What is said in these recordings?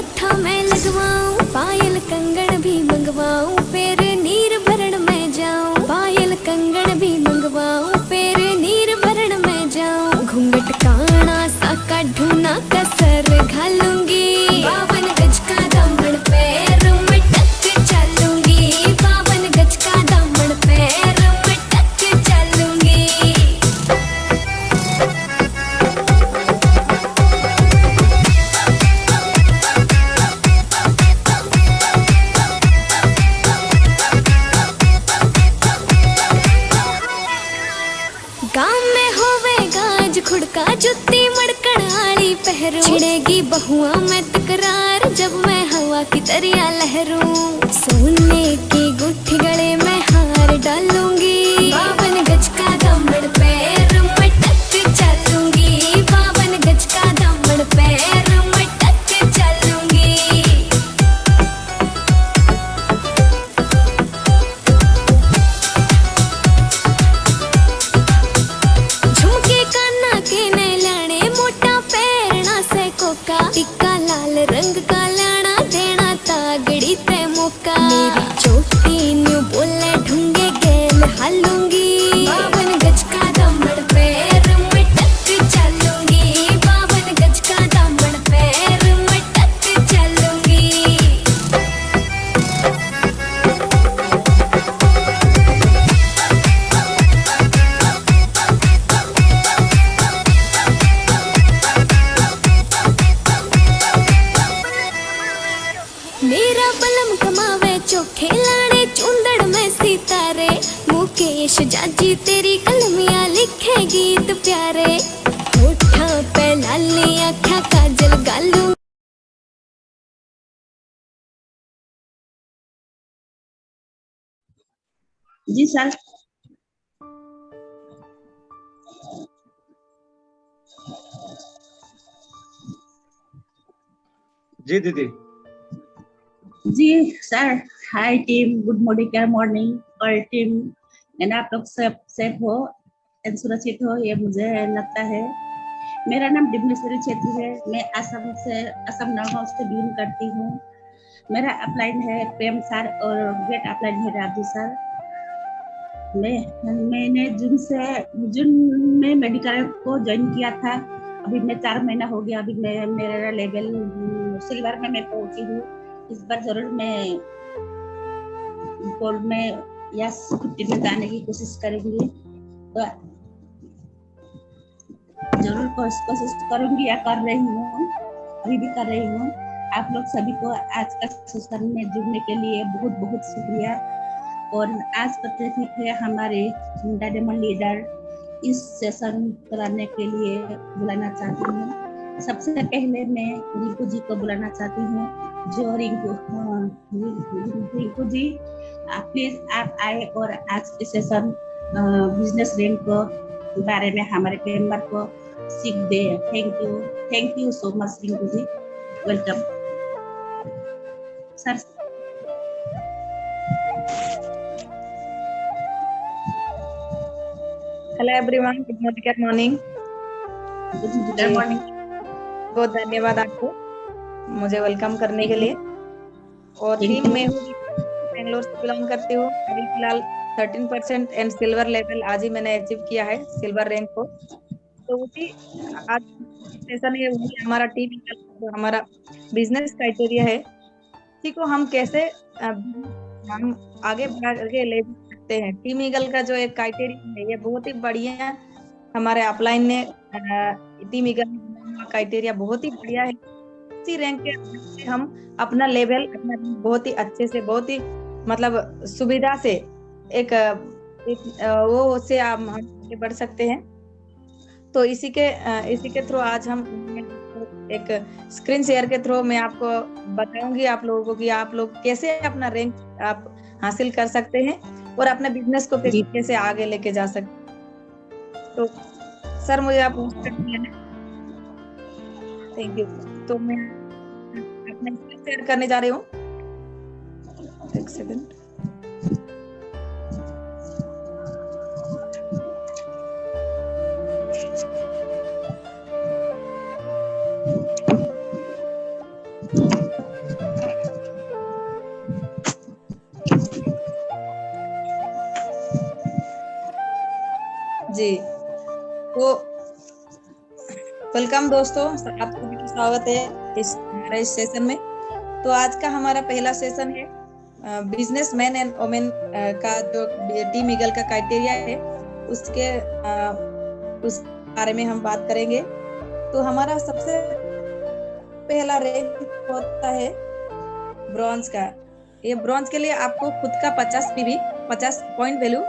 मत्था मैं लगवाऊं, पायल कंगन भी मंगवाऊं, फिर नीर भरण में जाऊं। पायल कंगन भी मंगवाऊं, फिर नीर भरण में जाऊं। घूंघट काना सा काढूं ना कसर घालूंगी, 52 गज का दामन पैर में टक चलूंगी। 52 गज का दामन पैर में टक चलूंगी। गाँव में होवेगा आज खुड़का, जुत्ती मड़कण आली पहरू। छिड़ेगी बहुआ में तकरार, जब मैं हवा की तरिया लहरूं। सोने की गुट्ठी गले में हार डालूंगी, 52 गज का दामन पैर में टक चलूंगी। 52 गज का दामन पैर में टक चलूंगी। झुमके काना के ने लाने, मोटा पैरना से कोका। टिक्का लाल रंग का लाना, देना तागड़ी ते मौका। मेरी चोटी न्यू बोले ढूंगे गेल हालूंगी, 52 गज का दामन पैर में टक चलूंगी। 52 गज का दामन पैर में टक चलूंगी। मेरा बलम कमावे चोखे लाने, चूंदड़ में सितारे। मुकेश जाजी तेरी कलमिया लिखे गीत प्यारे। होठा पे लाली आँखा काजल गालू। जी सर। जी दीदी। जी सर। हाय टीम, गुड मॉर्निंग, क्या मॉर्निंग। और टीम मैंने आप लोग सब सेफ हो एंड सुरक्षित हो, ये मुझे लगता है। मेरा नाम डिम्नेश्वरी छेत्री है। मैं असम नगांव से बिलोंग करती हूँ। मेरा अपलाइन है प्रेम सर और गेट अपलाइन है राजू सर। मैंने जून में मेडिकल को ज्वाइन किया था। अभी मैं 4 महीना हो गया। अभी मेरा लेवल सिल्वर में मैं पहुंची हूँ। इस बार जरूर मैं गोल्ड में या 50 में जाने की कोशिश करेंगी। तो जरूर कोशिश करूंगी या कर रही हूँ, अभी भी कर रही हूँ। आप लोग सभी को आज का सेशन में जुड़ने के लिए बहुत बहुत शुक्रिया। और आज का टॉपिक है हमारे डायमंड लीडर। इस सेशन कराने के लिए बुलाना चाहती हूँ। सबसे पहले मैं रिंकू जी को बुलाना चाहती हूँ। जो रिंकू जी, प्लीज आप आए और आज के सेशन बिजनेस रैंक के बारे में हमारे मेंबर को सीख दे। Thank you so much Rinku ji. Welcome sir. Hello everyone, good morning. Good morning. बहुत धन्यवाद आपको मुझे वेलकम करने के लिए। और टीम में हूँ, बेंगलोर से बिलोंग करती हूँ। अभी फिलहाल 13% एंड सिल्वर लेवल आज ही मैंने अचीव किया है, सिल्वर रैंक को। तो उसी आज सेशन है, वही हमारा टीम जो हमारा बिजनेस क्राइटेरिया है, इसी को हम कैसे हम आगे बढ़ा के ले सकते हैं। टीम ईगल का जो एक क्राइटेरिया है, ये बहुत ही बढ़िया हमारे अपलाइन ने टीम ईगल क्राइटेरिया बहुत ही बढ़िया है। इसी रैंक के हम अपना लेवल अपना बहुत ही अच्छे से, बहुत ही मतलब सुविधा से एक वो से हम आगे बढ़ सकते हैं। तो इसी के थ्रू आज हम एक स्क्रीन शेयर के थ्रू मैं आपको बताऊंगी आप लोगों को कि आप लोग कैसे अपना रैंक आप हासिल कर सकते हैं और अपने बिजनेस को कैसे आगे लेके जा सकते हैं। तो सर मुझे आप थैंक यू। तो मैं अपना स्क्रीन शेयर करने जा रही हूँ। एक सेकंड। जी, तो वेलकम दोस्तों, आप सभी का स्वागत है इस हमारे इस सेशन में। तो आज का हमारा पहला सेशन है बिजनेस मैन एंड वुमेन का जो टीम ईगल का क्राइटेरिया है उस बारे में हम बात करेंगे। तो हमारा सबसे पहला रैंक होता है ब्रॉन्ज का। ये ब्रॉन्ज के लिए आपको खुद का 50 पीवी 50 पॉइंट वैल्यू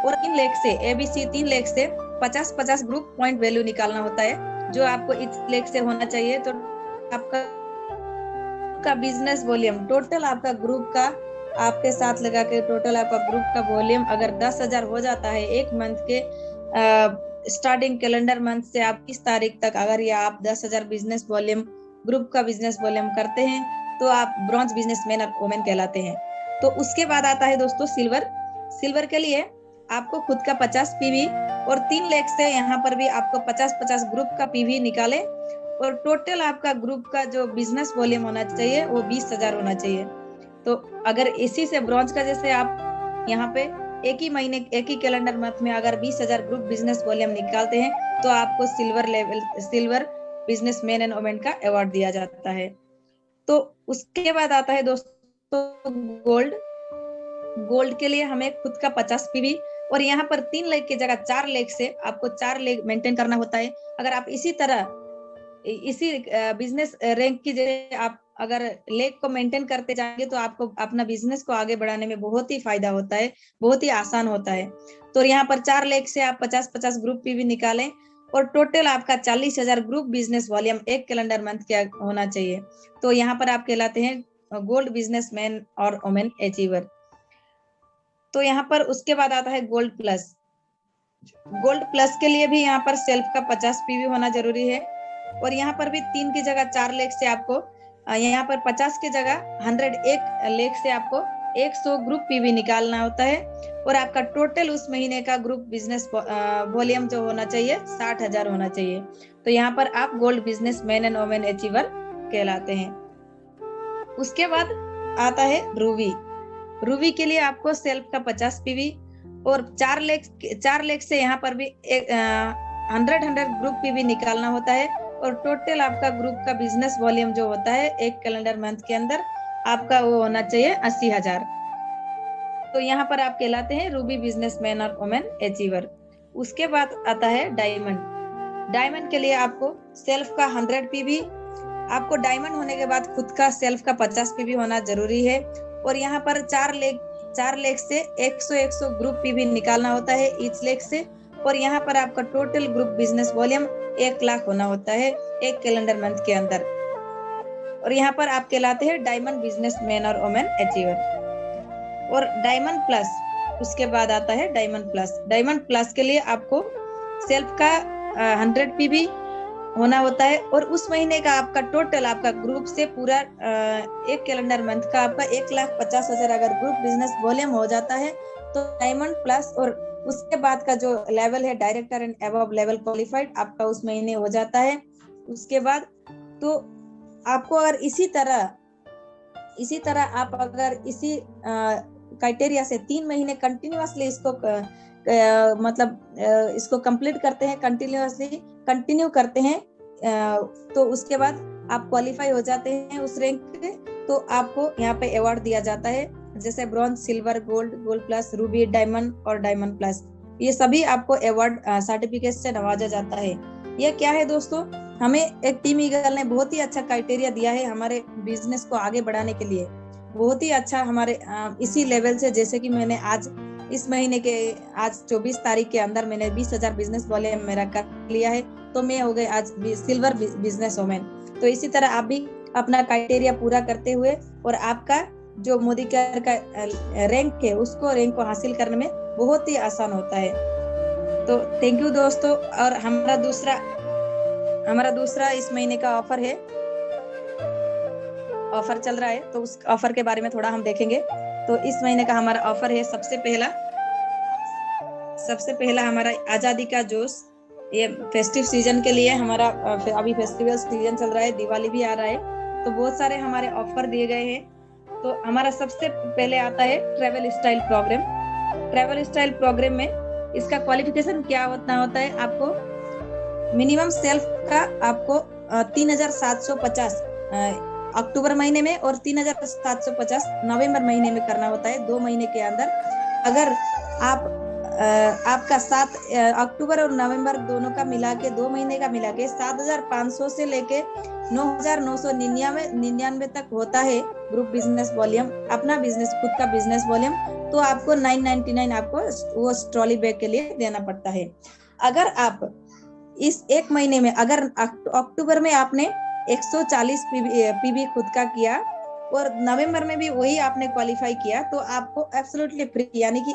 और 3 लेग से ABC 3 लेग से 50-50 ग्रुप पॉइंट वैल्यू निकालना होता है, जो आपको इस लेग से होना चाहिए। तो आपका बिजनेस वॉल्यूम टोटल आपका ग्रुप का आपके साथ लगा के टोटल आपका ग्रुप का वॉल्यूम अगर 10,000 हो जाता है एक मंथ के स्टार्टिंग कैलेंडर मंथ से आप 30 तारीख तक, अगर ये आप 10,000 बिजनेस वॉल्यूम ग्रुप का बिजनेस वॉल्यूम करते हैं तो आप ब्रॉन्ज बिजनेसमैन और वुमेन कहलाते हैं। तो उसके बाद आता है दोस्तों सिल्वर। सिल्वर के लिए आपको खुद का 50 पीवी और 3 लेग से यहाँ पर भी आपको 50-50 ग्रुप का पीवी निकाले और टोटल आपका ग्रुप का जो बिजनेस वॉल्यूम होना चाहिए वो 20,000 होना चाहिए। तो अगर इसी से ब्रॉन्ज का जैसे आप यहाँ पे एक ही महीने एक ही कैलेंडर मंथ में अगर 20,000 ग्रुप बिजनेस वॉल्यूम निकालते हैं तो आपको silver business man and women का अवार्ड दिया जाता है। तो उसके बाद आता है दोस्तों गोल्ड। गोल्ड के लिए हमें खुद का 50 पीवी और यहाँ पर 3 लेग की जगह 4 लेग से आपको 4 लेग मेंटेन करना होता है। अगर आप इसी बिजनेस रैंक की जगह आप अगर लेग को मेंटेन करते जाएंगे तो आपको अपना बिजनेस को आगे बढ़ाने में बहुत ही फायदा होता है, बहुत ही आसान होता है। तो यहाँ पर 4 लेग से आप 50-50 ग्रुप पीवी निकालें और टोटल आपका 40,000 ग्रुप बिजनेस वॉल्यूम एक कैलेंडर मंथ का होना चाहिए। तो यहाँ पर आप कहलाते हैं गोल्ड बिजनेसमैन और वुमेन अचीवर। तो यहाँ पर उसके बाद आता है गोल्ड प्लस। गोल्ड प्लस के लिए भी यहाँ पर सेल्फ का 50 पीवी होना जरूरी है और यहाँ पर भी 3 की जगह 4 लेग से आपको यहाँ पर 50 की जगह 101 लेग से आपको 100 ग्रुप पीवी निकालना होता है और आपका टोटल उस महीने का ग्रुप बिजनेस वॉल्यूम जो होना चाहिए 60,000 होना चाहिए। तो यहाँ पर आप gold business man and women achiever कहलाते हैं। उसके बाद आता है रूबी। रूबी के लिए आपको सेल्फ का 50 पीवी और 4 लेग से यहाँ पर भी 100 ग्रुप पीवी निकालना होता है और टोटल आपका ग्रुप का बिजनेस वॉल्यूम जो होता है एक कैलेंडर मंथ के अंदर आपका वो होना चाहिए 80,000। तो यहाँ पर आप कहलाते हैं रूबी बिजनेसमैन और वुमेन अचीवर। उसके बाद आता है डायमंड। डायमंड के लिए आपको सेल्फ का 100 पीवी, आपको डायमंड होने के बाद खुद का सेल्फ का 50 पीवी होना जरूरी है और यहाँ पर 4 लेग से 100 ग्रुप पीवी निकालना होता है ईच लेग से और यहाँ पर आपका total group business volume 1 lakh होना होता है एक कैलेंडर मंथ के अंदर और यहाँ पर आप कहलाते हैं डायमंड बिजनेसमैन और वुमेन अचीवर। और डायमंड प्लस, उसके बाद आता है डायमंड प्लस। डायमंड प्लस के लिए आपको सेल्फ का 100 पीवी होना होता है और उस महीने का आपका टोटल आपका ग्रुप से पूरा एक कैलेंडर मंथ का आपका 1,50,000 अगर ग्रुप बिजनेस वॉल्यूम हो जाता है तो डायमंड प्लस और उसके बाद का जो लेवल है director and above level qualified आपका उस महीने हो जाता है। उसके बाद तो आपको अगर इसी तरह आप अगर इसी क्राइटेरिया से 3 महीने कंटिन्यूअसली इसको कंप्लीट करते हैं, कंटिन्यू करते हैं तो उसके बाद आप क्वालिफाई हो जाते हैं उस रैंक पे तो आपको यहाँ पे अवार्ड दिया जाता है जैसे bronze, silver, gold plus, Ruby, diamond और डायमंड प्लस। ये सभी आपको अवार्ड सर्टिफिकेट से नवाजा जाता है। ये क्या है दोस्तों, हमें एक टीम ईगल ने बहुत ही अच्छा क्राइटेरिया दिया है हमारे बिजनेस को आगे बढ़ाने के लिए, बहुत ही अच्छा हमारे इसी लेवल से, जैसे कि मैंने आज इस महीने के आज 24 तारीख के अंदर मैंने 20,000 बिजनेस वॉल्यूम मेरा कर लिया है तो मैं हो गई आज सिल्वर बिजनेस वुमेन। तो इसी तरह आप भी अपना क्राइटेरिया पूरा करते हुए और आपका जो मोदी केयर का रैंक है उसको रैंक को हासिल करने में बहुत ही आसान होता है। तो थैंक यू दोस्तों। और हमारा दूसरा इस महीने का ऑफर चल रहा है तो उस ऑफर के बारे में थोड़ा हम देखेंगे। तो इस महीने का हमारा ऑफर है सबसे पहला हमारा आजादी का जोश। ये फेस्टिव सीजन के लिए हमारा अभी फेस्टिवल सीजन चल रहा है, दिवाली भी आ रहा है तो बहुत सारे हमारे ऑफर दिए गए हैं। तो हमारा सबसे पहले आता है travel style program. Travel style program में इसका क्वालिफिकेशन क्या होता है, आपको मिनिमम सेल्फ का आपको 3750 अक्टूबर महीने में और 3750 नवंबर महीने में करना होता है, 2 महीने के अंदर। अगर आप आपका 7 अक्टूबर और नवंबर दोनों का मिला के 2 महीने का मिला के 7500 से लेके 9999 तक होता है ग्रुप बिजनेस वॉल्यूम, अपना बिजनेस खुद का बिजनेस वॉल्यूम, तो आपको 999 आपको वो ट्रॉली बैग के लिए देना पड़ता है। अगर आप इस 1 महीने में अगर अक्टूबर में आपने 140 पीबी खुद का किया और नवंबर में भी वही आपने क्वालिफाई किया, तो आपको एब्सोल्युटली फ्री यानी कि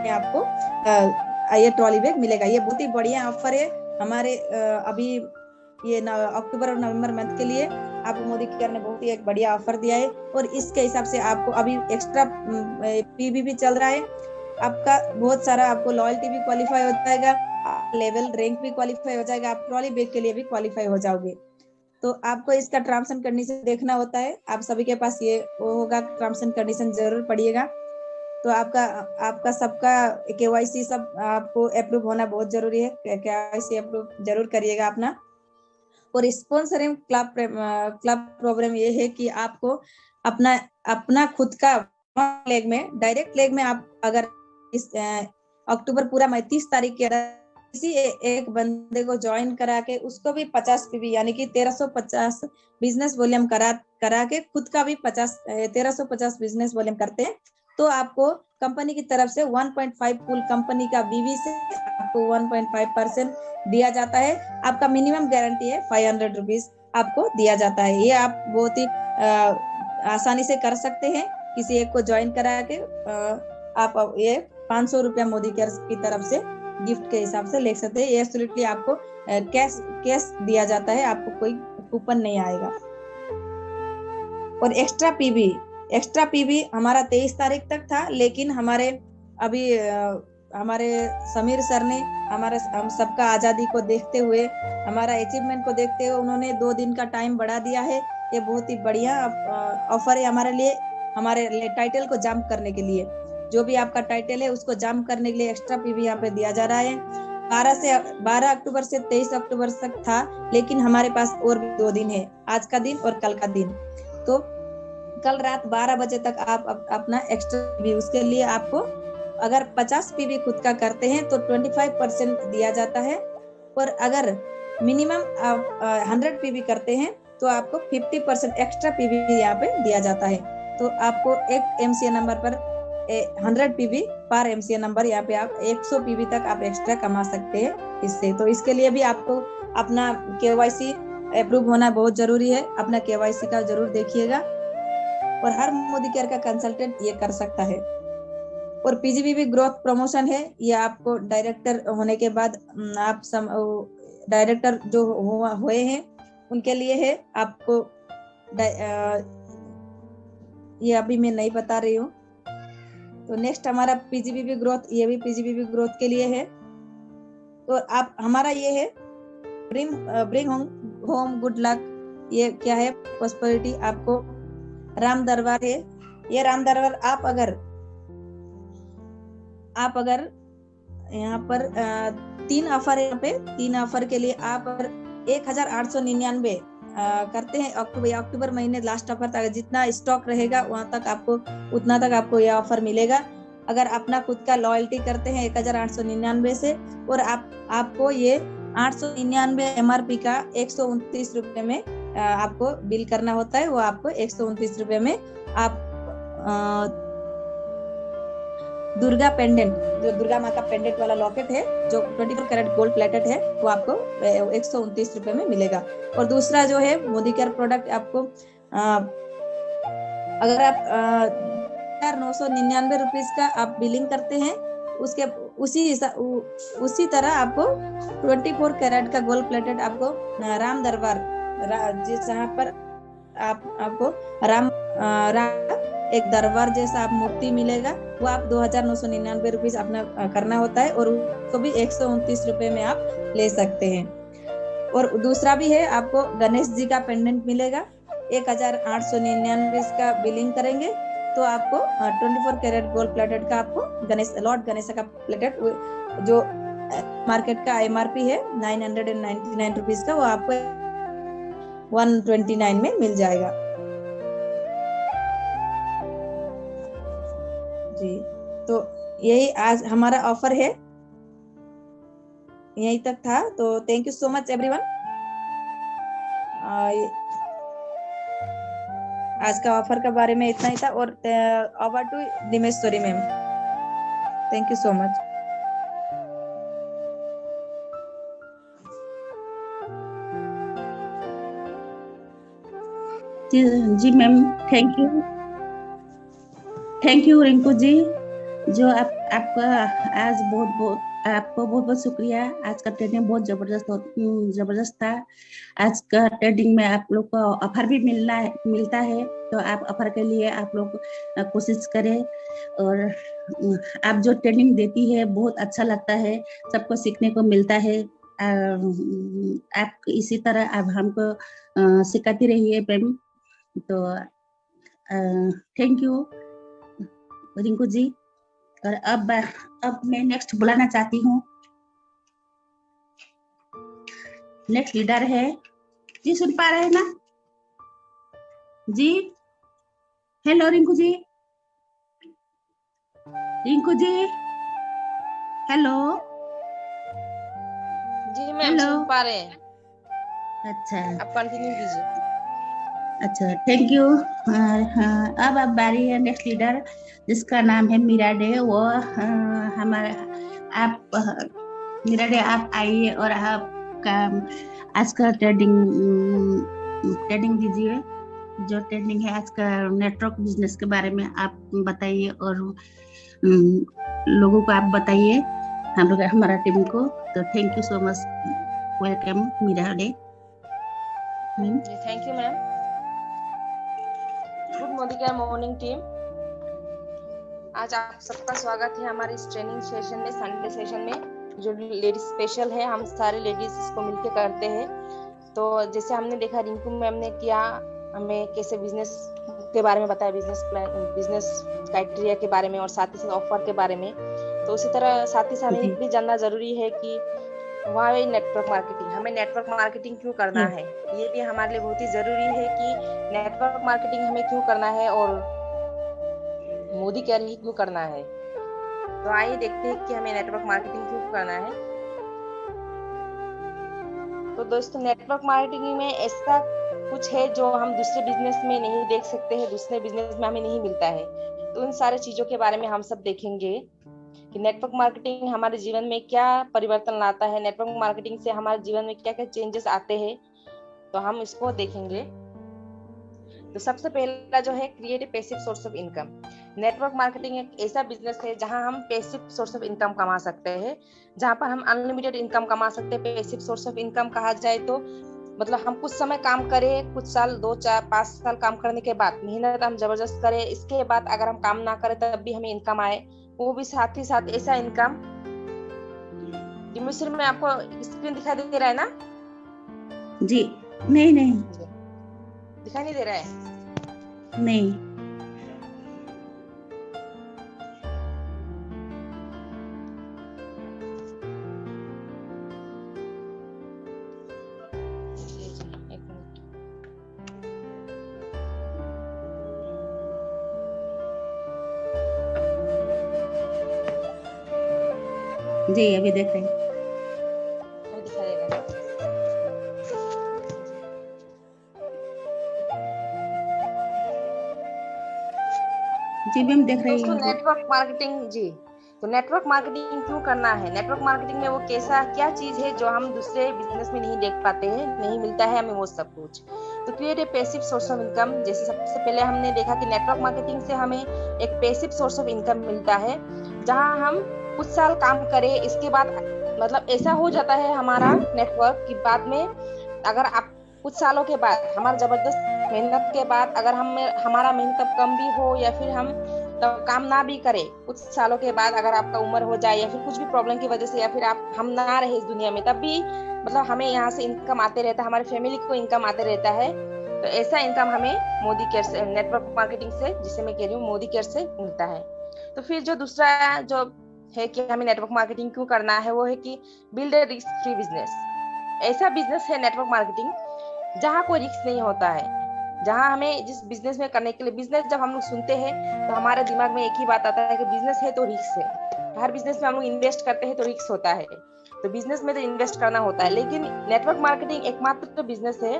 आपको ये ट्रॉली बैग मिलेगा। ये बहुत ही बढ़िया ऑफर है हमारे अभी ये अक्टूबर और नवंबर मंथ के लिए आपको मोदी केयर ने बहुत ही एक बढ़िया ऑफर दिया है। और इसके हिसाब से आपको अभी एक्स्ट्रा पीबी भी चल रहा है, आपका बहुत सारा आपको लॉयल्टी भी क्वालिफाई हो जाएगा, लेवल रैंक भी क्वालिफाई हो जाएगा, आप ट्रॉली बैग के लिए भी क्वालिफाई हो जाओगे। तो आपको इसका टर्म्स एंड कंडीशन देखना होता है, आप सभी के पास ये वो होगा, टर्म्स एंड कंडीशन जरूर पढ़िएगा। तो आपका सबका केवाईसी सब आपको अप्रूव होना बहुत जरूरी है, केवाईसी अप्रूव जरूर करिएगा अपना। और स्पॉन्सरिंग क्लब प्रोग्राम ये है कि आपको अपना खुद का लेग में डायरेक्ट लेग में आप अगर इस अक्टूबर पूरा 30 तारीख के किसी एक बंदे को ज्वाइन करा के उसको भी 50 पीबी यानी कि 1350 बिजनेस वॉल्यूम करा के खुद का भी 1350 बिजनेस वॉल्यूम करते हैं, तो आपको कंपनी की तरफ से 1.5 पूल कंपनी का बीवी से आपको 1.5% दिया जाता है। आपका मिनिमम गारंटी है 500 रुपीज आपको दिया जाता है। ये आप बहुत ही आसानी से कर सकते हैं, किसी एक को ज्वाइन करा के आप ये 500 रुपया मोदी केयर की तरफ से गिफ्ट के हिसाब से ले सकते हैं। ये एब्सोल्युटली आपको कैश दिया जाता है, आपको कोई कूपन नहीं आएगा। और एक्स्ट्रा पीबी हमारा 23 तारीख तक था, लेकिन हमारे समीर सर ने हम सबका आजादी को देखते हुए, हमारा अचीवमेंट को देखते हुए उन्होंने 2 दिन का टाइम बढ़ा दिया है। ये बहुत ही बढ़िया ऑफर है हमारे लिए, हमारे टाइटल को जंप करने के लिए। जो भी आपका टाइटल है उसको जंप करने के लिए एक्स्ट्रा पीबी यहाँ पे दिया जा रहा है। 12 अक्टूबर से 23 अक्टूबर तक था, लेकिन हमारे पास और भी 2 दिन है, आज का दिन और कल का दिन। तो कल रात 12 बजे तक आप अपना एक्स्ट्रा पीबी, उसके लिए आपको अगर 50 पीबी खुद का करते हैं तो 25% दिया जाता है, और अगर मिनिमम आप 100 पीबी करते हैं तो आपको 50% एक्स्ट्रा पीबी यहाँ पे दिया जाता है। तो आपको एक एमसीए नंबर पर 100 पीबी पर एमसीए नंबर, यहाँ पे आप 100 पीबी तक आप एक्स्ट्रा कमा सकते हैं इससे। तो इसके लिए भी आपको अपना केवाईसी अप्रूव होना बहुत जरूरी है, अपना केवाईसी का जरूर देखिएगा। और हर मोदी केयर का कंसल्टेंट ये कर सकता है। और पीजीबीबी ग्रोथ प्रमोशन है, ये आपको डायरेक्टर होने के बाद आप डायरेक्टर जो हुए हैं उनके लिए है। आपको ये अभी मैं नहीं बता रही हूँ। तो नेक्स्ट हमारा पीजीबीबी ग्रोथ, ये भी पीजीबीबी ग्रोथ के लिए है। तो आप हमारा ये है ब्रिंग होम गुड लक, ये क्या है, प्रॉस्पेरिटी। आपको राम दरबार है, ये राम दरबार आप अगर यहाँ पर 3 ऑफर है, यहाँ पे 3 ऑफर के लिए आप अगर 1899 करते हैं अक्टूबर महीने लास्ट ऑफर तक, जितना स्टॉक रहेगा वहां तक उतना तक आपको यह ऑफर मिलेगा। अगर अपना खुद का लॉयल्टी करते हैं 1899 से, और आपको ये 899 एमआरपी का 129 रुपए में आपको बिल करना होता है। वो आपको 129 रुपए में आप दुर्गा पेंडेंट, जो दुर्गा माँ का पेंडेंट वाला लॉकेट है जो 24 कैरेट गोल्ड प्लेटेड है, वो आपको 129 रुपए में मिलेगा। और दूसरा जो है मोदी केयर प्रोडक्ट, आपको अगर आप 999 रुपीज का आप बिलिंग करते हैं, उसके उसी तरह आपको 24 कैरेट का गोल्ड प्लेटेड आपको राम दरबार, जहाँ पर आपको राम एक दरबार जैसा आप मूर्ति मिलेगा, वो आप 2999 रुपीज अपना करना होता है, और उसको भी 129 रुपए में आप ले सकते हैं। और दूसरा भी है, आपको गणेश जी का पेंडेंट मिलेगा, 1899 का बिलिंग करेंगे तो आपको 24 कैरेट गोल्ड प्लेटेड का आपको लॉर्ड गणेश का प्लेटेड जो मार्केट का MRP है 999 रुपीज का, वो आपको 129 में मिल जाएगा जी। तो यही आज हमारा ऑफर है, यही तक था। तो thank you so much everyone. आज का ऑफर के बारे में इतना ही था। और over to Dimeshwari ma'am, thank you so much. जी ma'am, thank you Rinku ji, जो आपका आज आपको बहुत बहुत शुक्रिया। आज का ट्रेनिंग बहुत जबरदस्त था। आज का ट्रेनिंग में आप लोग को ऑफर भी मिलता है, तो आप ऑफर के लिए आप लोग कोशिश करें। और आप जो ट्रेनिंग देती है बहुत अच्छा लगता है, सबको सीखने को मिलता है। आप इसी तरह आप हमको सिखाती रहिए मैम। तो थैंक यू रिंकू जी। और अब मैं नेक्स्ट बुलाना चाहती हूँ। नेक्स्ट लीडर है जी, सुन पा रहे हैं ना जी? हेलो रिंकू जी, हेलो जी मैम, सुन पा रहे हैं। अच्छा, आप कंटिन्यू कीजिए। अच्छा, थैंक यू। अब बारी है नेक्स्ट लीडर, जिसका नाम है मीरा डे। वो हमारा मीरा डे, आप आइए और आपका आज का ट्रेडिंग दीजिए। जो ट्रेडिंग है आज का नेटवर्क बिजनेस के बारे में आप बताइए, और लोगों को आप बताइए, हमारा टीम को। तो thank you so much, welcome Meera Dey. Thank you ma'am. Good morning team. आज आप सबका स्वागत है हमारे इस ट्रेनिंग सेशन में, संडे सेशन में, जो लेडीज स्पेशल है। हम सारे लेडीज इसको मिलके करते हैं। तो जैसे हमने देखा रिंकू मैम ने किया, हमें कैसे बिजनेस के बारे में बताया, बिजनेस क्राइटेरिया के बारे में, और साथ ही साथ ऑफर के बारे में। तो उसी तरह साथ ही साथ हमें भी जानना जरूरी है कि वहाँ नेटवर्क मार्केटिंग, हमें नेटवर्क मार्केटिंग क्यों करना है, ये भी हमारे लिए बहुत ही जरूरी है कि नेटवर्क मार्केटिंग हमें क्यों करना है और मोदी कह रही क्यों करना है। तो आइए देखते हैं कि हमें नेटवर्क मार्केटिंग क्यों करना है। तो दोस्तों, नेटवर्क मार्केटिंग में ऐसा कुछ है जो हम दूसरे बिजनेस में नहीं देख सकते हैं, दूसरे बिजनेस में हमें नहीं मिलता है। तो उन सारे चीजों के बारे में हम सब देखेंगे कि नेटवर्क मार्केटिंग हमारे जीवन में क्या परिवर्तन लाता है, नेटवर्क मार्केटिंग से हमारे जीवन में क्या क्या चेंजेस आते हैं, तो हम इसको देखेंगे। तो सबसे पहला जो है, create a passive source of income. Network marketing एक ऐसा बिजनेस है जहां हम पैसिव सोर्स ऑफ इनकम कमा सकते हैं, जहां पर हम अनलिमिटेड इनकम कमा सकते हैं। पैसिव सोर्स ऑफ इनकम कहा जाए तो मतलब हम कुछ समय काम करें, कुछ साल, 2, 4, 5 साल काम करने के बाद, मेहनत हम जबरदस्त करें, इसके बाद अगर हम काम ना करें तब भी हमें इनकम आए, वो भी साथ ही साथ ऐसा इनकम। डिमिश्री में आपको स्क्रीन दिखाई दे रहा है ना जी? नहीं दिखाई नहीं दे रहा है। नहीं। जी अभी देख रहे हैं। जी मैम देख रही हूँ। नेटवर्क मार्केटिंग जी, तो नेटवर्क मार्केटिंग क्यों करना है? नेटवर्क मार्केटिंग में वो क्या चीज है जो हम दूसरे बिजनेस में नहीं देख पाते हैं, नहीं मिलता है हमें वो सब कुछ। तो create a passive source of income. जैसे सबसे पहले हमने देखा कि नेटवर्क मार्केटिंग से हमें एक पैसिव सोर्स ऑफ इनकम मिलता है, जहां हम कुछ साल काम करें, इसके बाद मतलब ऐसा हो जाता है हमारा नेटवर्क की बाद में, अगर आप कुछ सालों के बाद, हमारा जबरदस्त मेहनत के बाद, अगर हमारा मेहनत कम भी हो या फिर हम काम ना भी करें, कुछ सालों के बाद अगर आपका उम्र हो जाए या फिर कुछ भी प्रॉब्लम की वजह से, या फिर हम ना रहे इस दुनिया में, तब भी मतलब हमें यहाँ से इनकम आते रहता है, हमारी फैमिली को इनकम आते रहता है। तो ऐसा इनकम हमें मोदी केयर से, नेटवर्क मार्केटिंग से, जिसे मैं कह रही हूँ मोदी केयर से मिलता है। तो फिर जो दूसरा जो है कि हमें नेटवर्क मार्केटिंग क्यों करना है, वो है कि build a risk free business. ऐसा बिजनेस है नेटवर्क मार्केटिंग जहाँ कोई रिस्क नहीं होता है, जहाँ हमें जिस बिजनेस में करने के लिए, बिजनेस जब हम लोग सुनते हैं तो हमारे दिमाग में एक ही बात आता है कि बिजनेस है तो रिस्क है। हर बिजनेस में हम लोग इन्वेस्ट करते हैं तो रिस्क होता है, तो बिजनेस में तो इन्वेस्ट करना होता है। लेकिन नेटवर्क मार्केटिंग एकमात्र बिजनेस है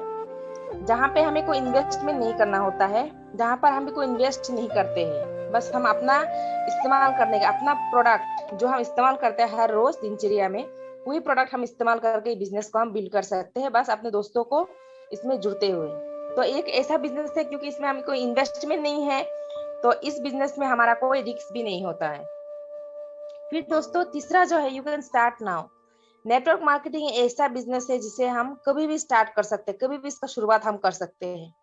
जहाँ पे हमें कोई इन्वेस्टमेंट नहीं करना होता है, जहाँ पर हम भी कोई इन्वेस्ट नहीं करते हैं। बस हम अपना इस्तेमाल करने का, अपना प्रोडक्ट जो हम इस्तेमाल करते हैं हर रोज दिनचर्या में, वही प्रोडक्ट हम इस्तेमाल करके बिजनेस को हम बिल्ड कर सकते हैं, बस अपने दोस्तों को इसमें जुड़ते हुए। तो एक ऐसा बिजनेस है क्योंकि इसमें हमें कोई इन्वेस्टमेंट नहीं है, तो इस बिजनेस में हमारा कोई रिस्क भी नहीं होता है। फिर दोस्तों तीसरा जो है, you can start now. Network marketing ऐसा बिजनेस है जिसे हम कभी भी स्टार्ट कर सकते हैं, कभी भी इसका शुरुआत हम कर सकते हैं।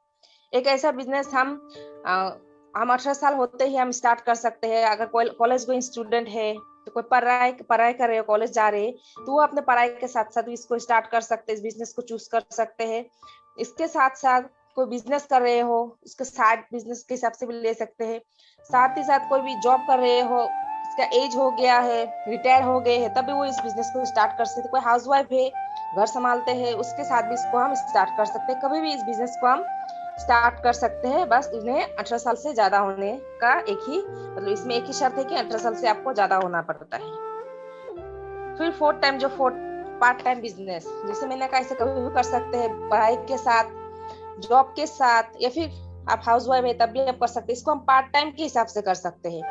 एक ऐसा बिजनेस हम 18 साल होते ही हम स्टार्ट कर सकते हैं। अगर कोई कॉलेज गोइंग स्टूडेंट है, तो कोई पढ़ाई कर रहे हो, कॉलेज जा रहे हैं, तो वो अपने पढ़ाई के साथ साथ इसको स्टार्ट कर सकते हैं, इस बिजनेस को चूज कर सकते हैं। इसके साथ साथ कोई बिजनेस कर रहे हो, उसके साइड बिजनेस के हिसाब से भी ले सकते हैं। साथ ही साथ कोई भी जॉब कर रहे हो, इसका एज हो गया है, रिटायर हो गए हैं, तब भी वो इस बिजनेस को स्टार्ट कर सकते हैं। कोई हाउसवाइफ है, घर संभालते हैं, उसके साथ भी इसको हम स्टार्ट कर सकते हैं। कभी भी इस बिजनेस को हम स्टार्ट कर सकते हैं, बस उन्हें 18 साल से ज्यादा होने का एक ही मतलब इसमें एक ही शर्त है कि 18 साल से आपको ज्यादा होना पड़ता है। फिर फोर्थ टाइम जो पार्ट टाइम बिजनेस, जैसे मैंने कहा, इसे कभी भी कर सकते हैं, पढ़ाई के साथ, जॉब के साथ, या फिर आप हाउसवाइफ है तब भी आप कर सकते हैं। इसको हम पार्ट टाइम के हिसाब से कर सकते हैं।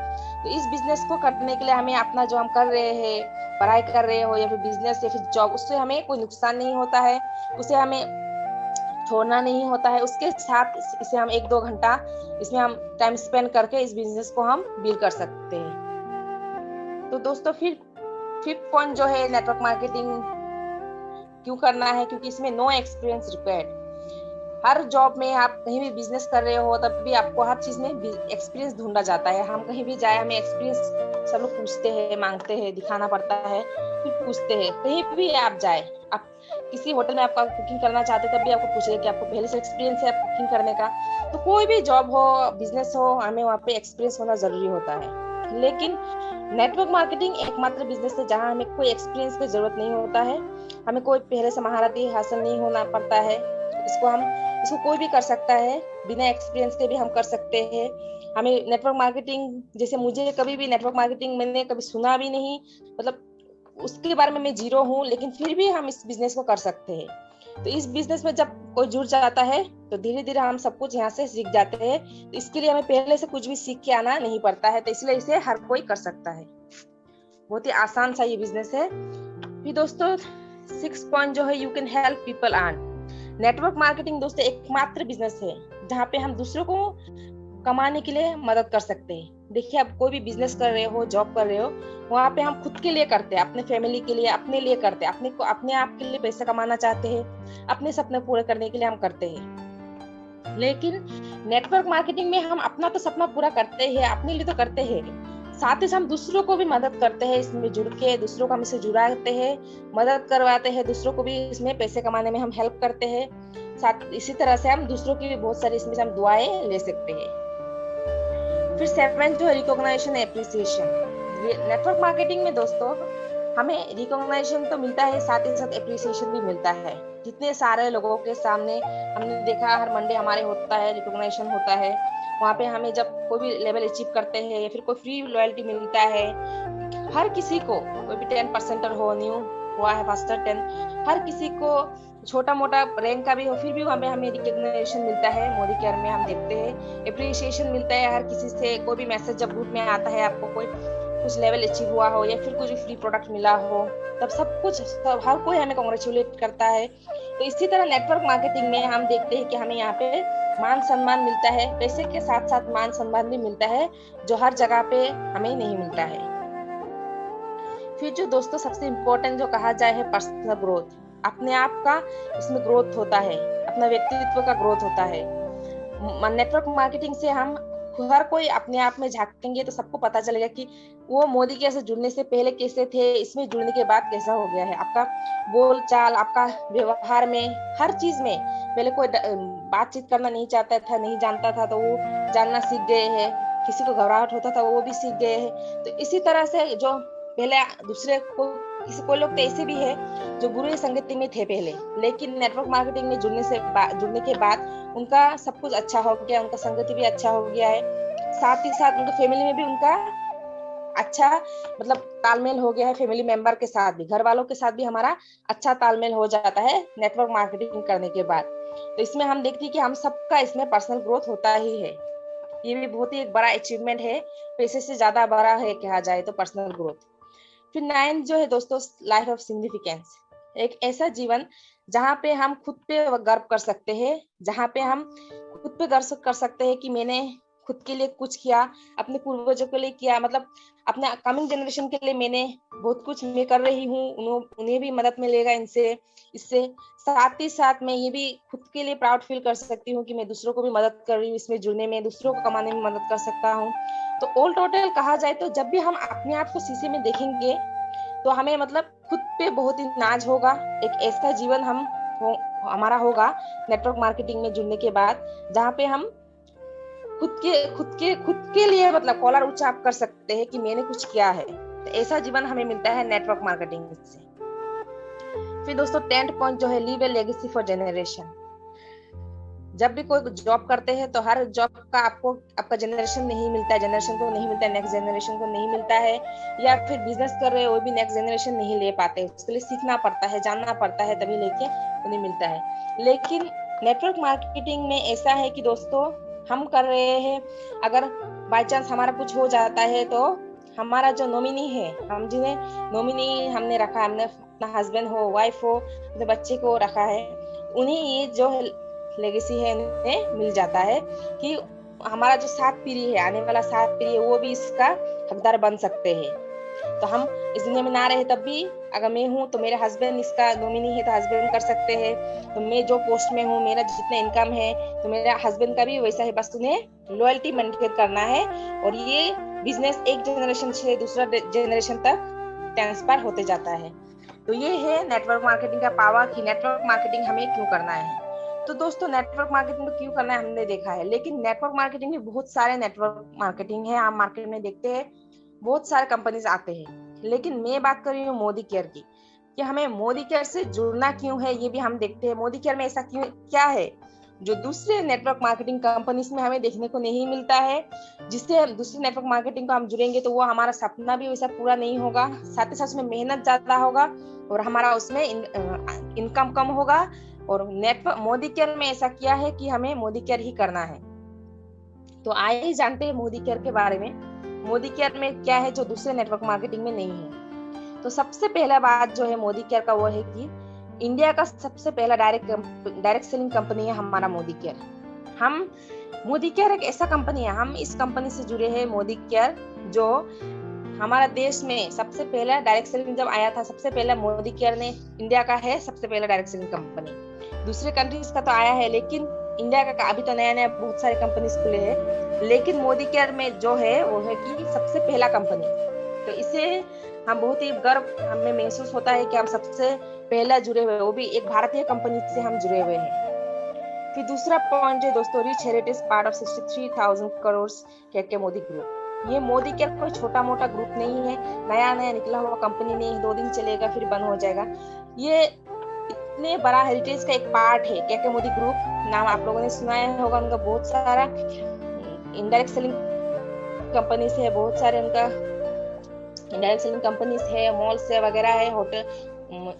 तो इस बिजनेस को करने के लिए हमें अपना जो हम कर रहे हैं, पढ़ाई कर रहे हो या फिर बिजनेस या फिर जॉब, उससे हमें कोई नुकसान नहीं होता है, उसे हमें छोड़ना नहीं होता है। उसके साथ इसे हम 1-2 घंटा इसमें हम टाइम स्पेंड करके इस बिजनेस को हम बिल्ड कर सकते हैं। तो दोस्तों फिर फिफ्थ पॉइंट जो है, नेटवर्क मार्केटिंग क्यों करना है, क्योंकि इसमें नो एक्सपीरियंस रिक्वायर्ड। हर जॉब में आप कहीं भी बिजनेस कर रहे हो तब भी आपको हर चीज में एक्सपीरियंस ढूंढा जाता है। हम कहीं भी जाए, हमें एक्सपीरियंस सब लोग पूछते हैं, मांगते हैं, दिखाना पड़ता है, फिर पूछते हैं। कहीं भी आप जाए, आप किसी होटल में आपका कुकिंग करना चाहते तब भी आपको पूछेगा कि आपको पहले से एक्सपीरियंस है कुकिंग करने का। तो कोई भी जॉब हो, बिजनेस हो, हमें वहाँ पे एक्सपीरियंस होना जरूरी होता है। लेकिन नेटवर्क मार्केटिंग एकमात्र बिजनेस है जहाँ हमें कोई एक्सपीरियंस की जरूरत नहीं होता है, हमें कोई पहले से महारती हासिल नहीं होना पड़ता है। इसको कोई भी कर सकता है, बिना एक्सपीरियंस के भी हम कर सकते हैं। हमें नेटवर्क मार्केटिंग, जैसे मुझे कभी भी नेटवर्क मार्केटिंग मैंने कभी सुना भी नहीं, मतलब उसके बारे में मैं जीरो हूँ, लेकिन फिर भी हम इस बिजनेस को कर सकते हैं। तो इस बिजनेस में जब कोई जुड़ जाता है तो धीरे धीरे हम सब कुछ यहाँ से सीख जाते हैं। तो इसके लिए हमें पहले से कुछ भी सीख के आना नहीं पड़ता है, तो इसलिए इसे हर कोई कर सकता है। बहुत ही आसान सा ये बिजनेस है। फिर दोस्तों 6 पॉइंट जो है, you can help people earn. Network marketing दोस्तों एकमात्र बिजनेस है जहाँ पे हम दूसरों को कमाने के लिए मदद कर सकते हैं। देखिए, आप कोई भी बिजनेस कर रहे हो, जॉब कर रहे हो, वहाँ पे हम खुद के लिए करते हैं, अपने फैमिली के लिए, अपने लिए करते हैं, अपने आप के लिए पैसे कमाना चाहते हैं, अपने सपने पूरे करने के लिए हम करते हैं। लेकिन नेटवर्क मार्केटिंग में हम अपना तो सपना पूरा करते हैं, अपने लिए तो करते हैं, साथ ही हम दूसरों को भी मदद करते हैं, इसमें जुड़ के दूसरों को हम इसे जुड़ाते हैं, मदद करवाते हैं, दूसरों को भी इसमें पैसे कमाने में हम हेल्प करते हैं। साथ इसी तरह से हम दूसरों की भी बहुत सारी इसमें हम दुआएं ले सकते हैं। फिर 7 जो है, रिकॉग्निशन एप्रिसिएशन। नेटवर्क मार्केटिंग में दोस्तों हमें रिकॉग्निशन तो मिलता है, साथ ही साथ एप्रिसिएशन भी मिलता है। जितने सारे लोगों के सामने हमने देखा, हर मंडे हमारे होता है, रिकॉग्निशन होता है। वहाँ पे हमें जब कोई भी लेवल अचीव करते हैं या फिर कोई फ्री लॉयल्टी मिलता है, हर किसी को, कोई भी 10% हो, न्यू हुआ है, फास्टर 10, हर किसी को छोटा मोटा रैंक का भी हो, फिर भी हमें रिकॉग्निशन मिलता है। मोदी केयर में हम देखते हैं एप्रिसिएशन मिलता है हर किसी से। कोई भी मैसेज जब ग्रुप में आता है, आपको कोई कुछ लेवल अचीव हुआ हो या फिर कुछ फ्री प्रोडक्ट मिला हो, तब सब हर कोई हमें कांग्रेचुलेट करता है। तो इसी तरह नेटवर्क मार्केटिंग में हम देखते हैं कि हमें यहाँ पे मान सम्मान मिलता है, पैसे के साथ साथ मान सम्मान भी मिलता है, जो हर जगह पे हमें नहीं मिलता है। फिर जो दोस्तों सबसे इम्पोर्टेंट जो कहा जाए है, पर्सनल ग्रोथ। अपने आप का इसमें ग्रोथ होता है, अपना व्यक्तित्व का ग्रोथ होता है। नेटवर्क मार्केटिंग से हम हर कोई अपने आप में झांकेंगे तो सबको पता चलेगा कि वो मोदी केयर से जुड़ने से पहले कैसे थे, इसमें जुड़ने के बाद कैसा हो गया है। आपका बोल चाल, आपका व्यवहार में, हर चीज में, पहले कोई बातचीत करना नहीं चाहता था, नहीं जानता था, तो वो जानना सीख गए हैं। किसी को घबराहट होता था वो भी सीख गए हैं। तो इसी तरह से जो पहले दूसरे को, किसी कोई लोग तो ऐसे भी है जो बुरी संगति में थे पहले, लेकिन नेटवर्क मार्केटिंग में जुड़ने के बाद उनका सब कुछ अच्छा हो गया, उनका संगति भी अच्छा हो गया है, साथ ही साथ उनका फैमिली में भी उनका अच्छा मतलब तालमेल हो गया है। फैमिली मेंबर के साथ भी, घर वालों के साथ भी हमारा अच्छा तालमेल हो जाता है नेटवर्क मार्केटिंग करने के बाद। तो इसमें हम देखते हैं कि हम सबका इसमें पर्सनल ग्रोथ होता ही है। ये भी बहुत ही एक बड़ा अचीवमेंट है, पैसे से ज्यादा बड़ा है कहा जाए तो पर्सनल ग्रोथ। फिर 9 जो है दोस्तों, लाइफ ऑफ सिग्निफिकेंस, एक ऐसा जीवन जहाँ पे हम खुद पे गर्व कर सकते हैं, जहाँ पे हम खुद पे गर्व कर सकते हैं कि मैंने खुद के लिए कुछ किया, अपने पूर्वजों के लिए किया, मतलब अपने कमिंग जनरेशन के लिए मैंने बहुत कुछ मैं कर रही हूँ, उन्हें भी मदद मिलेगा इससे। साथ ही साथ मैं ये भी खुद के लिए प्राउड फील कर सकती हूँ कि मैं दूसरों को भी मदद कर रही हूँ, इसमें जुड़ने में, दूसरों को कमाने में मदद कर सकता हूँ। तो ऑल टोटल कहा जाए तो जब भी हम अपने आप को शीशे में देखेंगे तो हमें मतलब खुद पे बहुत ही नाज होगा। एक ऐसा जीवन हमारा होगा नेटवर्क मार्केटिंग में जुड़ने के बाद, जहाँ पे हम खुद के लिए मतलब कॉलर ऊंचा कर सकते हैं कि मैंने कुछ किया है। तो ऐसा जीवन हमें मिलता है नेटवर्क मार्केटिंग से। फिर दोस्तों 10th पॉइंट जो है, leave A legacy for generation. जब भी कोई जॉब करते हैं तो हर जॉब का आपका जनरेशन नहीं मिलता है, जनरेशन को नहीं मिलता है, नेक्स्ट जनरेशन को नहीं मिलता है, या फिर बिजनेस कर रहे हो वो भी नेक्स्ट जनरेशन नहीं ले पाते, उसके लिए सीखना पड़ता है, जानना पड़ता है, तभी लेके उन्हें मिलता है। लेकिन नेटवर्क मार्केटिंग में ऐसा है कि दोस्तों हम कर रहे हैं, अगर बाय चांस हमारा कुछ हो जाता है तो हमारा जो नॉमिनी है, हम जिन्हें नॉमिनी हमने रखा, हमने अपना हस्बैंड हो, वाइफ हो, अपने बच्चे को रखा है, उन्हें ये जो लेगेसी है उन्हें मिल जाता है कि हमारा जो 7 पीढ़ी है, आने वाला 7 पीढ़ी है, वो भी इसका हकदार बन सकते हैं। तो हम इस दुनिया में ना रहे तब भी अगर मैं हूँ तो मेरे हस्बैंड इसका नॉमिनी है तो हस्बैंड कर सकते हैं। तो मैं जो पोस्ट में हूँ, मेरा जितना इनकम है तो मेरा हस्बैंड का भी वैसा है, बस उन्हें लॉयल्टी मेंटेन करना है और ये बिजनेस एक जनरेशन से दूसरा जनरेशन तक ट्रांसफर होते जाता है। तो ये है नेटवर्क मार्केटिंग का पावर कि नेटवर्क मार्केटिंग हमें क्यों करना है। तो दोस्तों नेटवर्क मार्केटिंग क्यों करना है हमने देखा है, लेकिन नेटवर्क मार्केटिंग में बहुत सारे नेटवर्क मार्केटिंग है। आप मार्केट में देखते हैं बहुत सारे कंपनीज आते हैं, लेकिन मैं बात कर रही हूँ मोदी केयर की, कि हमें मोदी केयर से जुड़ना क्यों है ये भी हम देखते हैं। मोदी केयर में ऐसा क्यों क्या है जो दूसरे नेटवर्क मार्केटिंग कंपनीज में हमें देखने को नहीं मिलता है, जिससे हम दूसरी नेटवर्क मार्केटिंग को हम जुड़ेंगे तो वो हमारा सपना भी वैसा पूरा नहीं होगा, साथ ही साथ में मेहनत ज्यादा होगा और हमारा उसमें इनकम कम होगा। और नेटवर्क मोदी केयर में ऐसा किया है कि हमें मोदी केयर ही करना है। तो आइए जानते हैं मोदी केयर के बारे में। मोदी केयर में क्या है जो दूसरे नेटवर्क मार्केटिंग में नहीं है। तो सबसे पहला बात जो है मोदी केयर का वो है कि इंडिया का सबसे पहला डायरेक्ट सेलिंग कंपनी है हमारा मोदी केयर। मोदी केयर एक ऐसा कंपनी है, हम इस कंपनी से जुड़े हैं मोदी केयर, जो हमारा देश में सबसे पहला डायरेक्ट सेलिंग जब आया था, सबसे पहला मोदी केयर ने इंडिया का है सबसे पहला डायरेक्ट सेलिंग कंपनी। दूसरे कंट्रीज का तो आया है, लेकिन इंडिया का अभी तो नया नया बहुत सारे कंपनीज खुले हैं, लेकिन मोदी केयर में जो है वो है कि सबसे पहला कंपनी। तो इसे हम बहुत ही गर्व हमें महसूस होता है कि हम सबसे पहला जुड़े हुए, वो भी एक भारतीय कंपनी से हम जुड़े हुए हैं। फिर दूसरा पॉइंट है दोस्तों, rich heritage part of 63,000 crore के मोदी ग्रुप। ये मोदी केयर कोई छोटा मोटा ग्रुप नहीं है, नया नया निकला हुआ कंपनी नहीं, 2 दिन चलेगा फिर बंद हो जाएगा। ये इतने बड़ा हेरिटेज का एक पार्ट है के मोदी ग्रुप, नाम आप लोगों ने सुना होगा। उनका बहुत सारा इनडायरेक्ट सेलिंग कंपनीज है, बहुत सारे उनका इनडायरेक्ट सेलिंग कंपनीज है, मॉल्स है वगैरह है, होटल,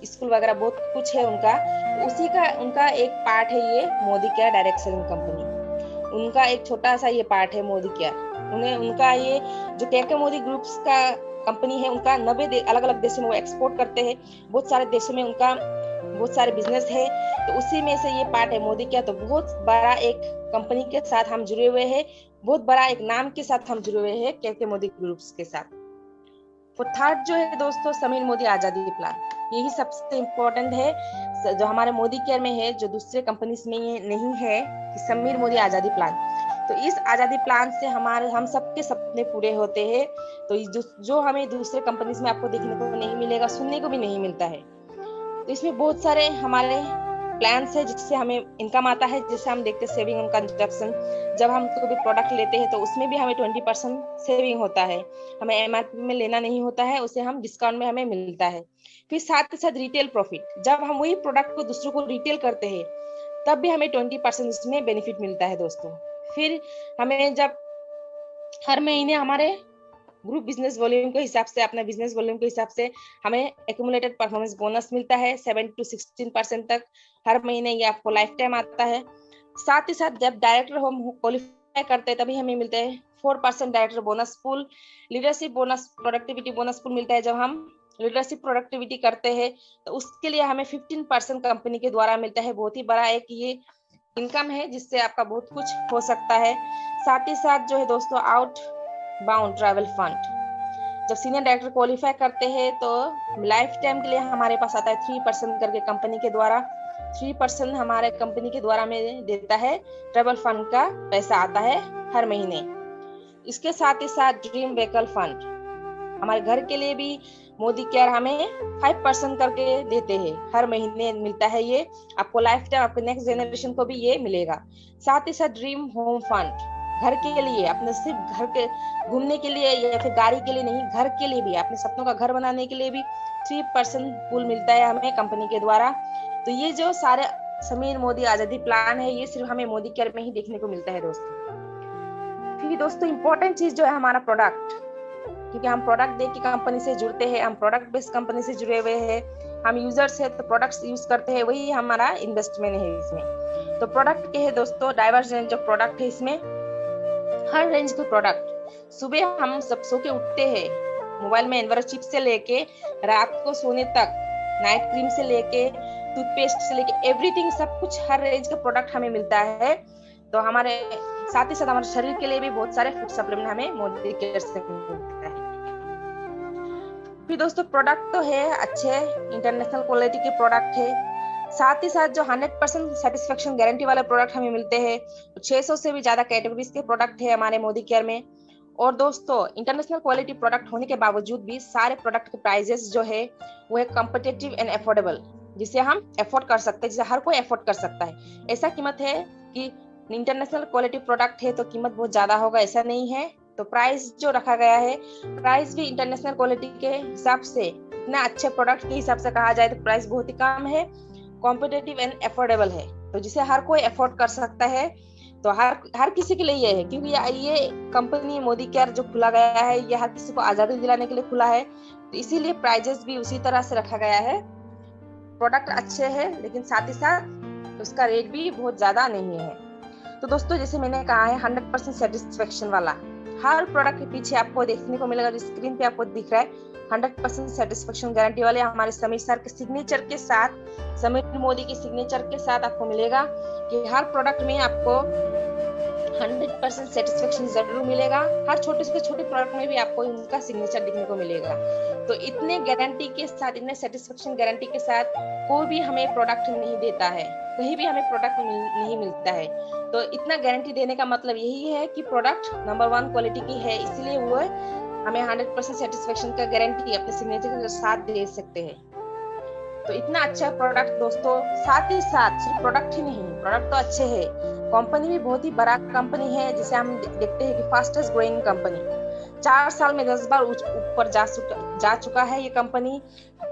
स्कूल वगैरह बहुत कुछ है उनका। तो उसी का उनका एक पार्ट है ये Modi care direct selling company. उनका एक छोटा सा ये पार्ट है मोदी केयर। उनका ये जो के मोदी ग्रुप्स का कंपनी है, उनका 90 अलग अलग देशों में वो एक्सपोर्ट करते हैं, बहुत सारे देशों में उनका बहुत सारे बिजनेस है। तो उसी में से ये पार्ट है मोदी केयर। तो बहुत बड़ा एक कंपनी के साथ हम जुड़े हुए हैं, बहुत बड़ा एक नाम के साथ हम जुड़े हुए हैं के मोदी ग्रुप्स के साथ। तो थर्ड जो है दोस्तों, समीर मोदी आजादी प्लान, यही सबसे इम्पोर्टेंट है जो हमारे मोदी केयर में है, जो दूसरे कंपनीज में ये नहीं है, कि समीर मोदी आजादी प्लान। तो इस आजादी प्लान से हम सबके सपने पूरे होते हैं। तो जो हमें दूसरे कंपनीज में आपको देखने को नहीं मिलेगा, सुनने को भी नहीं मिलता है। तो इसमें बहुत सारे हमारे प्लान्स है जिससे हमें इनकम आता है, जिससे हम देखते हैं सेविंग ऑन कंजप्शन। जब हम कोई भी प्रोडक्ट लेते हैं तो उसमें भी हमें 20% सेविंग होता है, हमें एमआरपी में लेना नहीं होता है, उसे हम डिस्काउंट में हमें मिलता है। फिर साथ ही साथ रिटेल प्रॉफिट, जब हम वही प्रोडक्ट को दूसरों को रिटेल करते हैं तब भी हमें 20% इसमें बेनिफिट मिलता है दोस्तों। फिर हमें जब हर महीने हमारे ग्रुप बिजनेस वॉल्यूम के हिसाब से, अपना बिजनेस वॉल्यूम के हिसाब से हमें एक्यूमुलेटेड परफॉर्मेंस बोनस मिलता है 7 to 16% तक हर महीने, ये आपको लाइफ टाइम आता है। साथ ही साथ जब डायरेक्टर हम क्वालिफाई करते हैं तभी हमें मिलता है 4% director bonus pool. Leadership bonus, productivity bonus pool मिलता है जब हम लीडरशिप प्रोडक्टिविटी करते हैं, तो उसके लिए हमें 15% कंपनी के द्वारा मिलता है। बहुत ही बड़ा एक ये इनकम है जिससे आपका बहुत कुछ हो सकता है। साथ ही साथ जो है दोस्तों आउट बाउंड ट्रैवल फंड, जब सीनियर डायरेक्टर क्वालिफाई करते हैं तो लाइफ टाइम के लिए हमारे पास आता है 3% करके कंपनी के द्वारा, 3% हमारे कंपनी के द्वारा में देता है, ट्रैवल फंड का पैसा आता है हर महीने। इसके साथ ही साथ ड्रीम व्हीकल फंड, हमारे घर के लिए भी मोदी केयर हमें 5% करके देते हैं, हर महीने मिलता है ये आपको लाइफ टाइम, आपके नेक्स्ट जनरेशन को भी ये मिलेगा। साथ ही साथ ड्रीम होम फंड, घर के लिए, अपने सिर्फ घर के घूमने के लिए या फिर गाड़ी के लिए नहीं, घर के लिए भी, अपने सपनों का घर बनाने के लिए भी 3% पूल मिलता है हमें कंपनी के द्वारा। तो ये जो सारे समीर मोदी आजादी प्लान है ये सिर्फ हमें मोदी केयर में ही देखने को मिलता है दोस्तों। फिर दोस्तों इंपॉर्टेंट चीज जो है हमारा प्रोडक्ट, क्योंकि हम प्रोडक्ट देख के कंपनी से जुड़ते हैं, हम प्रोडक्ट बेस्ड कंपनी से जुड़े हुए हैं, हम यूजर्स है तो प्रोडक्ट्स यूज करते हैं, वही हमारा इन्वेस्टमेंट है इसमें। तो प्रोडक्ट के है दोस्तों डाइवर्स रेंज ऑफ प्रोडक्ट है इसमें, हर रेंज के प्रोडक्ट। सुबह हम सब सो के उठते हैं, मोबाइल में एनवर चिप से लेके रात को सोने तक, नाइट क्रीम से लेके टूथपेस्ट से लेके एवरीथिंग, सब कुछ हर रेंज का प्रोडक्ट हमें मिलता है। तो हमारे साथ ही साथ हमारे शरीर के लिए भी बहुत सारे फूड सप्लीमेंट हमें मोदी केयर से मिलता है। फिर दोस्तों प्रोडक्ट तो है अच्छे, इंटरनेशनल क्वालिटी के प्रोडक्ट है, साथ ही साथ जो 100% सेटिस्फेक्शन गारंटी वाले प्रोडक्ट हमें मिलते हैं, 600 से भी ज्यादा कैटेगरीज के प्रोडक्ट है हमारे मोदी केयर में। और दोस्तों इंटरनेशनल क्वालिटी प्रोडक्ट होने के बावजूद भी सारे प्रोडक्ट के प्राइजेस जो है वो है कॉम्पिटिटिव एंड अफोर्डेबल, जिसे हम अफोर्ड कर सकते हैं, जिसे हर कोई अफोर्ड कर सकता है। ऐसा कीमत है कि इंटरनेशनल क्वालिटी प्रोडक्ट है तो कीमत बहुत ज्यादा होगा, ऐसा नहीं है। तो प्राइस जो रखा गया है, प्राइस भी इंटरनेशनल क्वालिटी के हिसाब से, इतना अच्छे प्रोडक्ट के हिसाब से कहा जाए तो प्राइस बहुत ही कम है, कॉम्पिटिटिव एंड अफोर्डेबल है, तो जिसे हर कोई अफोर्ड कर सकता है। तो हर किसी के लिए ये है, क्योंकि ये कंपनी मोदी केयर जो खुला गया है ये हर किसी को आजादी दिलाने के लिए खुला है, तो इसीलिए प्राइजेस भी उसी तरह से रखा गया है। प्रोडक्ट अच्छे हैं लेकिन साथ ही साथ उसका रेट भी बहुत ज्यादा नहीं है। तो दोस्तों जैसे मैंने कहा है 100% सेटिस्फेक्शन वाला, हर प्रोडक्ट के पीछे आपको देखने को मिलेगा, जो स्क्रीन पे आपको दिख रहा है 100% सेटिस्फेक्शन गारंटी वाले हमारे समीर सर के सिग्नेचर के साथ, समीर मोदी के सिग्नेचर के साथ आपको मिलेगा कि हर प्रोडक्ट में आपको 100% सेटिस्फेक्शन जरूर मिलेगा। हर छोटे से छोटे प्रोडक्ट में भी आपको उनका सिग्नेचर दिखने को मिलेगा। तो इतने गारंटी के साथ, इतने सेटिस्फेक्शन गारंटी के साथ कोई भी हमें प्रोडक्ट नहीं देता है, कहीं भी हमें प्रोडक्ट नहीं मिलता है। तो इतना गारंटी देने का मतलब यही है कि प्रोडक्ट नंबर 1 क्वालिटी की है, इसलिए वो हमें 100% सेटिस्फेक्शन का गारंटी अपने सिग्नेचर के साथ दे सकते हैं। तो इतना अच्छा प्रोडक्ट दोस्तों, साथ ही साथ सिर्फ प्रोडक्ट ही नहीं, प्रोडक्ट तो अच्छे है, कंपनी भी बहुत ही बड़ा कंपनी है, जिसे हम देखते हैं कि फास्टेस्ट ग्रोइंग कंपनी, 4 साल में 10 बार ऊपर जा चुका है ये कंपनी,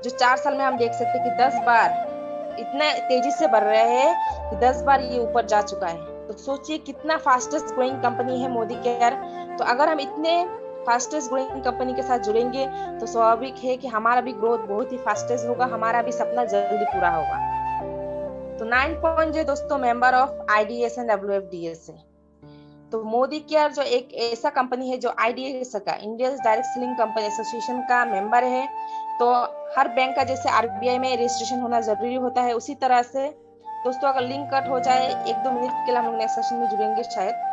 जो 4 साल में हम देख सकते हैं कि 10 बार इतना तेजी से बढ़ रहे हैं कि 10 बार ये ऊपर जा चुका है। तो सोचिए कितना फास्टेस्ट ग्रोइंग कंपनी है मोदी केयर। तो अगर हम इतने फास्टेस्ट ग्रोइंग कंपनी के साथ जुड़ेंगे तो स्वाभाविक है कि हमारा भी ग्रोथ बहुत ही फास्टेस्ट होगा, हमारा भी सपना जल्दी पूरा होगा। तो 9 पॉइंट है दोस्तों member of IDS and WFDS है। तो मोदी केयर जो एक ऐसा कंपनी है जो IDS का, Indian direct selling company association का मेंबर है। तो हर बैंक का जैसे RBI में रजिस्ट्रेशन होना जरूरी होता है, उसी तरह से दोस्तों अगर लिंक कट हो जाए 1-2 मिनट के लिए हम लोग नेक्स्ट सेशन में जुड़ेंगे शायद।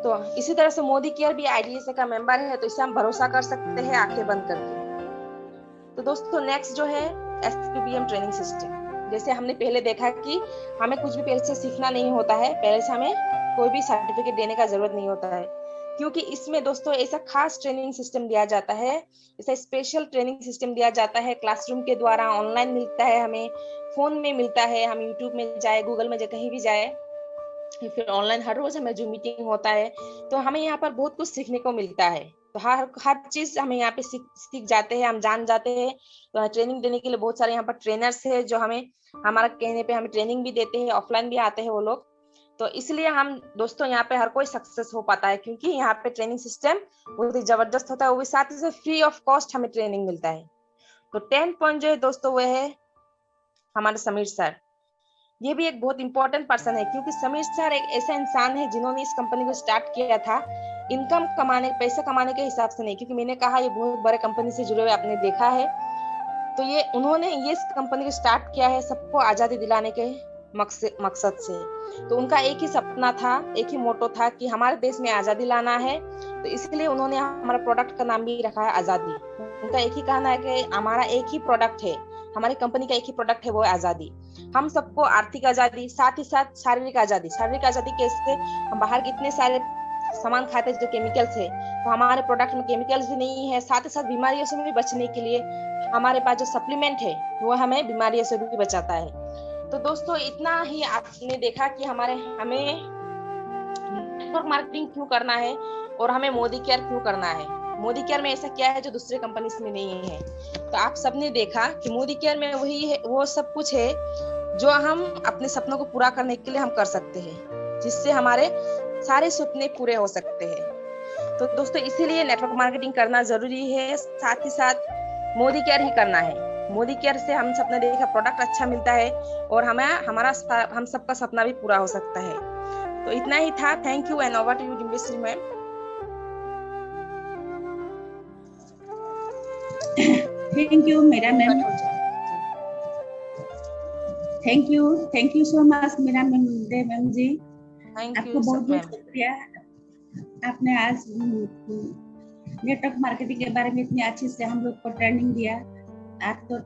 तो इसी तरह से मोदी केयर भी IDS का मेंबर है, तो इसे हम भरोसा कर सकते हैं आंखें बंद करके। तो दोस्तों नेक्स्ट जो है SPPM ट्रेनिंग सिस्टम, जैसे हमने पहले देखा कि हमें कुछ भी पहले से सीखना नहीं होता है, पहले से हमें कोई भी सर्टिफिकेट देने का जरूरत नहीं होता है। क्योंकि इसमें दोस्तों ऐसा खास ट्रेनिंग सिस्टम दिया जाता है, ऐसा स्पेशल ट्रेनिंग सिस्टम दिया जाता है क्लासरूम के द्वारा, ऑनलाइन मिलता है, हमें फोन में मिलता है, हम यूट्यूब में जाए, गूगल में जाए, कहीं भी जाए, फिर ऑनलाइन हर रोज हमें जो मीटिंग होता है, तो हमें यहाँ पर बहुत कुछ सीखने को मिलता है। तो हर चीज हमें यहाँ पे सीख जाते हैं, हम जान जाते हैं। तो ट्रेनिंग देने के लिए बहुत सारे यहाँ पर ट्रेनर्स है जो हमें हमारा कहने पे हमें ट्रेनिंग भी देते हैं, ऑफलाइन भी आते हैं वो लोग। तो इसलिए हम दोस्तों यहाँ पे हर कोई सक्सेस हो पाता है, क्योंकि यहाँ पे ट्रेनिंग सिस्टम बहुत ही जबरदस्त होता है, वो भी साथ ही फ्री ऑफ कॉस्ट हमें ट्रेनिंग मिलता है। तो 10 पॉइंट जो है दोस्तों वो है हमारे समीर सर। ये भी एक बहुत इंपॉर्टेंट पर्सन है, क्योंकि समीर सर एक ऐसा इंसान है जिन्होंने इस कंपनी को स्टार्ट किया था इनकम कमाने, पैसा कमाने के हिसाब से नहीं, क्योंकि मैंने कहा ये बहुत बड़े कंपनी से जुड़े हुए आपने देखा है। तो ये उन्होंने ये इस कंपनी को स्टार्ट किया है सबको आजादी दिलाने के मकसद से। तो उनका एक ही सपना था, एक ही मोटो था कि हमारे देश में आजादी लाना है। तो इसलिए उन्होंने हमारा प्रोडक्ट का नाम भी रखा है आजादी। उनका एक ही कहना है कि हमारा एक ही प्रोडक्ट है, हमारी कंपनी का एक ही प्रोडक्ट है, वो है आजादी। हम सबको आर्थिक आजादी, साथ ही साथ शारीरिक आजादी। शारीरिक आजादी कैसे? हम बाहर कितने सारे सामान खाते हैं जो केमिकल्स है, तो हमारे प्रोडक्ट में केमिकल्स भी नहीं है। साथ ही साथ बीमारियों से भी बचने के लिए हमारे पास जो सप्लीमेंट है वो हमें बीमारियों से भी बचाता है। तो दोस्तों इतना ही आपने देखा कि हमें नेटवर्क मार्केटिंग क्यों करना है और हमें मोदी केयर क्यों करना है। मोदी केयर में ऐसा क्या है जो दूसरे कंपनीज में नहीं है। तो आप सबने देखा कि मोदी केयर में वही है, वो सब कुछ है जो हम अपने सपनों को पूरा करने के लिए हम कर सकते हैं, जिससे हमारे सारे सपने पूरे हो सकते हैं। तो दोस्तों इसीलिए नेटवर्क मार्केटिंग करना जरूरी है, साथ ही साथ मोदी केयर ही करना है। मोदी केयर से हम सबने देखा प्रोडक्ट अच्छा मिलता है और हम सबका सपना भी पूरा हो सकता है। तो इतना ही था। Thank you and over to you Dimbeshwari ma'am. Thank you मेरा ma'am, thank you so much मेरा मैम जी। आपको बहुत बहुत शुक्रिया, आपने आज नेटवर्क मार्केटिंग के बारे में इतनी अच्छी से हम लोग को ट्रेनिंग दिया। आप तो